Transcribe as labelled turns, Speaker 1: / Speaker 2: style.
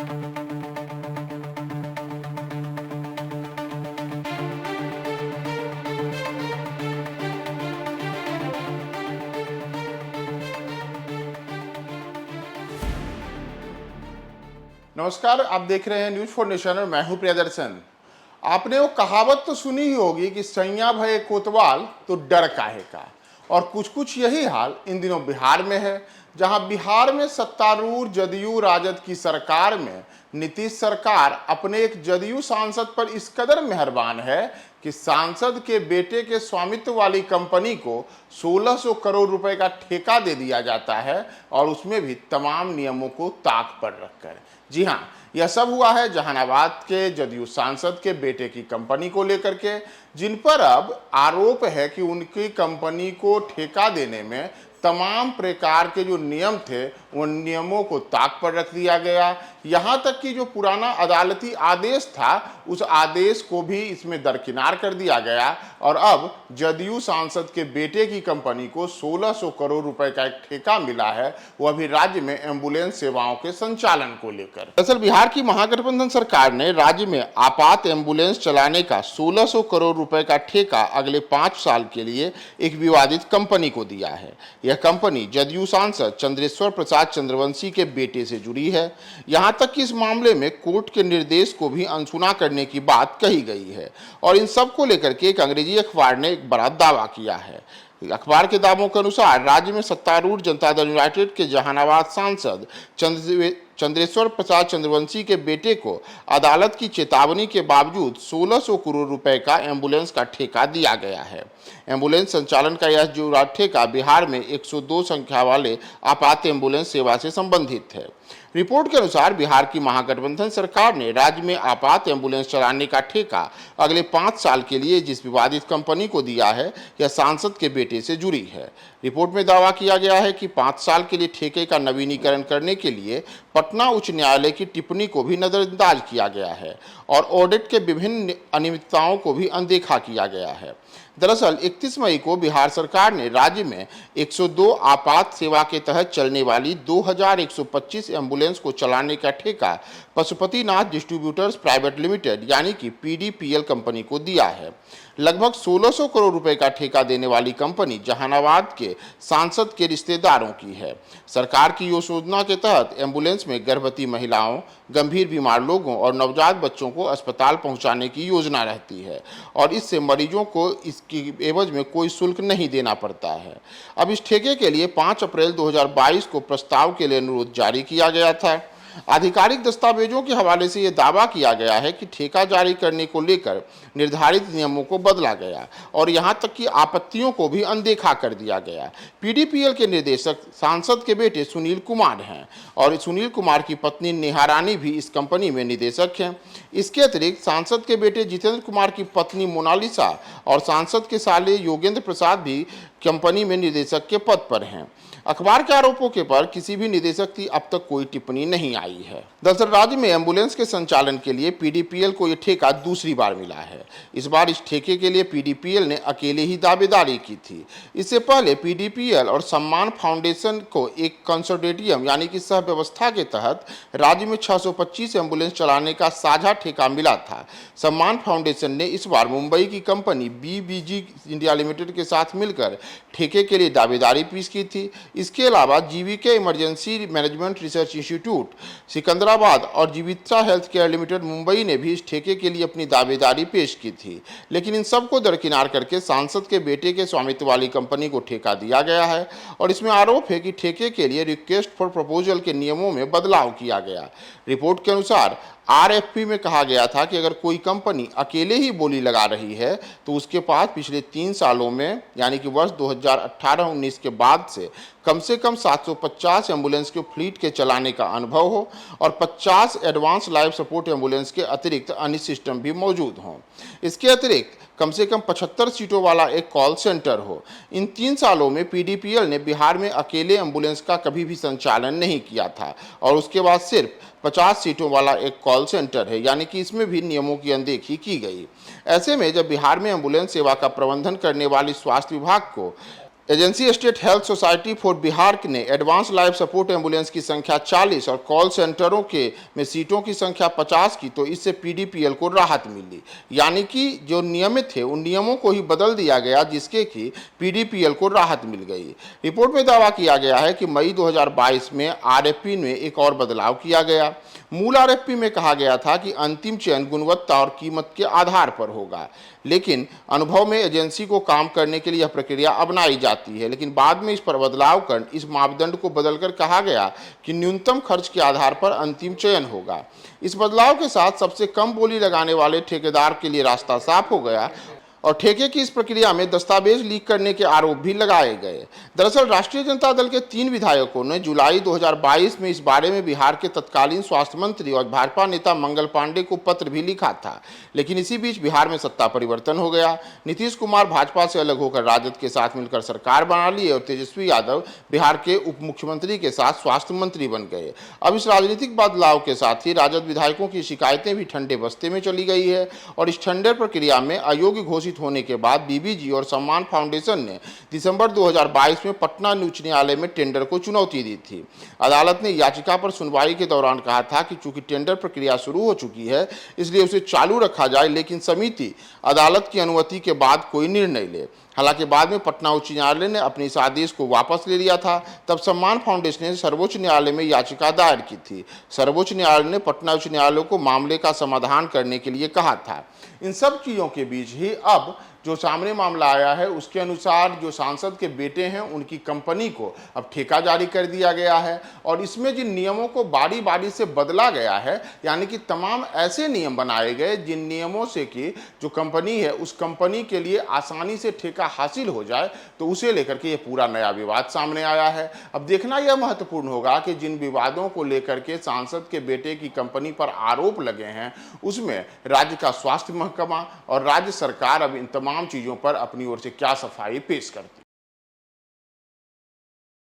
Speaker 1: नमस्कार, आप देख रहे हैं न्यूज फॉर नेशन और मैं हूं प्रियदर्शन। आपने वो कहावत तो सुनी ही होगी कि सैया भये कोतवाल तो डर काहे का। और कुछ कुछ यही हाल इन दिनों बिहार में है, जहां बिहार में सत्तारूढ़ जदयू राजद की सरकार में नीतीश सरकार अपने एक जदयू सांसद पर इस कदर मेहरबान है कि सांसद के बेटे के स्वामित्व वाली कंपनी को 1600 करोड़ रुपए का ठेका दे दिया जाता है, और उसमें भी तमाम नियमों को ताक पर रखकर। जी हाँ, यह सब हुआ है जहानाबाद के जदयू सांसद के बेटे की कंपनी को लेकर के, जिन पर अब आरोप है कि उनकी कंपनी को ठेका देने में तमाम प्रकार के जो नियम थे उन नियमों को ताक पर रख दिया गया। यहाँ तक कि जो पुराना अदालती आदेश था उस आदेश को भी इसमें दरकिनार कर दिया गया, और अब जदयू सांसद के बेटे की कंपनी को 1600 करोड़ रुपए का एक ठेका मिला है, वह भी राज्य में एम्बुलेंस सेवाओं के संचालन को लेकर। दरअसल बिहार की महागठबंधन सरकार ने राज्य में आपात एम्बुलेंस चलाने का 1600 करोड़ रुपए का ठेका अगले 5 साल के लिए एक विवादित कंपनी को दिया है। यह कंपनी जदयू सांसद चंद्रेश्वर प्रसाद चंद्रवंशी के बेटे से जुड़ी है। यहां तक कि इस मामले में कोर्ट के निर्देश को भी अनसुना करने की बात कही गई है, और इन सब को लेकर के एक अंग्रेजी अखबार ने एक बड़ा दावा किया है। अखबार के दावों के अनुसार राज्य में सत्तारूढ़ जनता दल यूनाइटेड के जहानाबाद सांसद चंद्रेश्वर प्रसाद चंद्रवंशी के बेटे को अदालत की चेतावनी के बावजूद 1600 करोड़ रुपए का एम्बुलेंस का ठेका दिया गया है। एम्बुलेंस संचालन का यह जो ठेका बिहार में 102 संख्या वाले आपात एम्बुलेंस सेवा से संबंधित है। रिपोर्ट के अनुसार बिहार की महागठबंधन सरकार ने राज्य में आपात एम्बुलेंस चलाने का ठेका अगले 5 साल के लिए जिस विवादित कंपनी को दिया है, यह सांसद के बेटे से जुड़ी है। रिपोर्ट में दावा किया गया है कि 5 साल के लिए ठेके का नवीनीकरण करने के लिए पटना उच्च न्यायालय की टिप्पणी को भी नजरअंदाज किया गया है, और ऑडिट के विभिन्न अनियमितताओं को भी अनदेखा किया गया है। दरअसल 31 मई को बिहार सरकार ने राज्य में 102 आपात सेवा के तहत चलने वाली 2125 एम्बुलेंस को चलाने का ठेका पशुपतिनाथ डिस्ट्रीब्यूटर्स प्राइवेट लिमिटेड यानी कि पीडीपीएल कंपनी को दिया है। लगभग 1600 करोड़ रुपए का ठेका देने वाली कंपनी जहानाबाद के सांसद के रिश्तेदारों की है। सरकार की योजना के तहत एम्बुलेंस में गर्भवती महिलाओं, गंभीर बीमार लोगों और नवजात बच्चों को अस्पताल पहुंचाने की योजना रहती है, और इससे मरीजों को इसकी एवज में कोई शुल्क नहीं देना पड़ता है। अब इस ठेके के लिए 5 अप्रैल 2022 को प्रस्ताव के लिए अनुरोध जारी किया गया था। आधिकारिक दस्तावेजों के हवाले से यह दावा किया गया है कि ठेका जारी करने को लेकर निर्धारित नियमों को बदला गया, और यहां तक कि आपत्तियों को भी अनदेखा कर दिया गया। पीडीपीएल के निदेशक सांसद के बेटे सुनील कुमार हैं, और सुनील कुमार की पत्नी नेहा रानी भी इस कंपनी में निदेशक हैं। इसके अतिरिक्त सांसद के बेटे जितेंद्र कुमार की पत्नी मोनालिसा और सांसद के साले योगेंद्र प्रसाद भी कंपनी में निदेशक के पद पर हैं। अखबार के आरोपों के पर किसी भी निदेशक की अब तक कोई टिप्पणी नहीं आई है। दरअसल राज्य में एम्बुलेंस के संचालन के लिए पीडीपीएल को यह ठेका दूसरी बार मिला है। इस बार इस ठेके के लिए पीडीपीएल ने अकेले ही दावेदारी की थी। इससे पहले पीडीपीएल और सम्मान फाउंडेशन को एक कंसोर्टियम यानी कि सह व्यवस्था के तहत राज्य में 625 एम्बुलेंस चलाने का साझा ठेका मिला था। सम्मान फाउंडेशन ने इस बार मुंबई की कंपनी बीबीजी इंडिया लिमिटेड के साथ मिलकर ठेके के लिए दावेदारी पेश की थी। इसके अलावा GVK emergency management research institute Secunderabad और जीवित्रा हेल्थ केयर लिमिटेड मुंबई ने भी इस ठेके के लिए अपनी दावेदारी पेश की थी, लेकिन इन सबको दरकिनार करके सांसद के बेटे के स्वामित्व वाली कंपनी को ठेका दिया गया है, और इसमें आरोप है कि ठेके के लिए रिक्वेस्ट फॉर प्रपोजल के नियमों में बदलाव किया गया। रिपोर्ट के अनुसार आरएफपी में कहा गया था कि अगर कोई कंपनी अकेले ही बोली लगा रही है तो उसके पास पिछले 3 सालों में यानी कि वर्ष 2018-19 के बाद से कम 750 एम्बुलेंस के फ्लीट के चलाने का अनुभव हो, और 50 एडवांस लाइफ सपोर्ट एम्बुलेंस के अतिरिक्त अन्य सिस्टम भी मौजूद हों। इसके अतिरिक्त कम से कम 75 सीटों वाला एक कॉल सेंटर हो। इन 3 सालों में पीडीपीएल ने बिहार में अकेले एम्बुलेंस का कभी भी संचालन नहीं किया था, और उसके बाद सिर्फ 50 सीटों वाला एक कॉल सेंटर है, यानी कि इसमें भी नियमों की अनदेखी की गई। ऐसे में जब बिहार में एम्बुलेंस सेवा का प्रबंधन करने वाली स्वास्थ्य विभाग को agency state health society for Bihar ने एडवांस लाइफ सपोर्ट एम्बुलेंस की संख्या 40 और कॉल सेंटरों के में सीटों की संख्या 50 की, तो इससे पीडीपीएल को राहत मिली। यानी कि जो नियमित थे उन नियमों को ही बदल दिया गया, जिसके कि पीडीपीएल को राहत मिल गई। रिपोर्ट में दावा किया गया है कि मई 2022 में आरएफपी में एक और बदलाव किया गया। मूल आरएफपी में कहा गया था कि अंतिम चयन गुणवत्ता और कीमत के आधार पर होगा, लेकिन अनुभव में एजेंसी को काम करने के लिए यह प्रक्रिया अपनाई जाती है। लेकिन बाद में इस पर बदलाव कर इस मापदंड को बदलकर कहा गया कि न्यूनतम खर्च के आधार पर अंतिम चयन होगा। इस बदलाव के साथ सबसे कम बोली लगाने वाले ठेकेदार के लिए रास्ता साफ हो गया और ठेके की इस प्रक्रिया में दस्तावेज लीक करने के आरोप भी लगाए गए। दरअसल राष्ट्रीय जनता दल के 3 विधायकों ने जुलाई 2022 में इस बारे में बिहार के तत्कालीन स्वास्थ्य मंत्री और भाजपा नेता मंगल पांडे को पत्र भी लिखा था, लेकिन इसी बीच बिहार में सत्ता परिवर्तन हो गया। नीतीश कुमार भाजपा से अलग होकर राजद के साथ मिलकर सरकार बना ली और तेजस्वी यादव बिहार के उप मुख्यमंत्री के साथ स्वास्थ्य मंत्री बन गए। अब इस राजनीतिक बदलाव के साथ ही राजद विधायकों की शिकायतें भी ठंडे बस्ते में चली गई है और इस टेंडर प्रक्रिया में अयोग्य घोषित होने के बाद बीबीजी और सम्मान फाउंडेशन ने दिसंबर 2022 में पटना उच्च न्यायालय में टेंडर को चुनौती दी थी। अदालत ने याचिका पर सुनवाई के दौरान कहा था कि चूंकि टेंडर प्रक्रिया शुरू हो चुकी है इसलिए उसे चालू रखा जाए, लेकिन समिति अदालत की अनुमति के बाद कोई निर्णय ले। हालांकि बाद में पटना उच्च न्यायालय ने अपने इस आदेश को वापस ले लिया था। तब सम्मान फाउंडेशन ने सर्वोच्च न्यायालय में याचिका दायर की थी। सर्वोच्च न्यायालय ने पटना उच्च न्यायालय को मामले का समाधान करने के लिए कहा था। इन सब चीज़ों के बीच ही अब जो सामने मामला आया है उसके अनुसार जो सांसद के बेटे हैं उनकी कंपनी को अब ठेका जारी कर दिया गया है और इसमें जिन नियमों को बारी बारी से बदला गया है, यानी कि तमाम ऐसे नियम बनाए गए जिन नियमों से कि जो कंपनी है उस कंपनी के लिए आसानी से ठेका हासिल हो जाए, तो उसे लेकर के ये पूरा नया विवाद सामने आया है। अब देखना यह महत्वपूर्ण होगा कि जिन विवादों को लेकर के सांसद के बेटे की कंपनी पर आरोप लगे हैं उसमें राज्य का स्वास्थ्य महकमा और राज्य सरकार अब इन तमाम चीज़ों पर अपनी ओर से क्या सफाई पेश करती है।